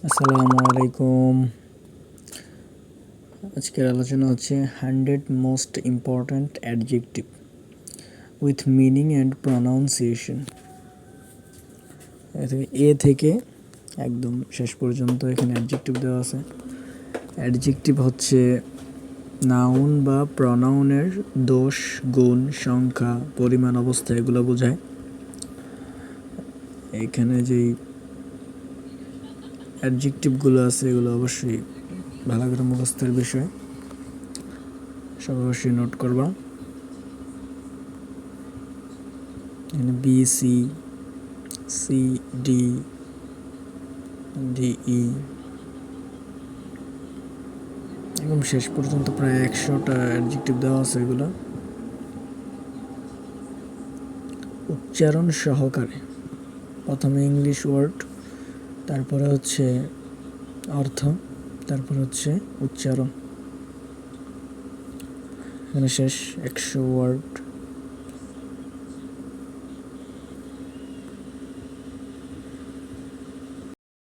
আসসালামু আলাইকুম। আজকের আলোচনা হচ্ছে 100 most important adjective with meaning and pronunciation. A থেকে একদম শেষ পর্যন্ত এখানে অ্যাডজেক্টিভ দেওয়া আছে। অ্যাডজেক্টিভ হচ্ছে নাউন বা প্রনাউনের দোষ, গুণ, সংখ্যা, পরিমাণ, অবস্থা এগুলো বোঝায়। এখানে যেই অ্যাডজেক্টিভগুলো আছে এগুলো অবশ্যই ভালো করে মুখস্থের বিষয়, সব অবশ্যই নোট করবা। এখানে B, C, C, D, D, E এবং শেষ পর্যন্ত প্রায় 100টা অ্যাডজেক্টিভ দেওয়া আছে। এগুলো উচ্চারণ সহকারে, প্রথমে ইংলিশ ওয়ার্ড, তারপরে হচ্ছে অর্থ, তারপর হচ্ছে উচ্চারণ। এখানে শেষ 100 ওয়ার্ড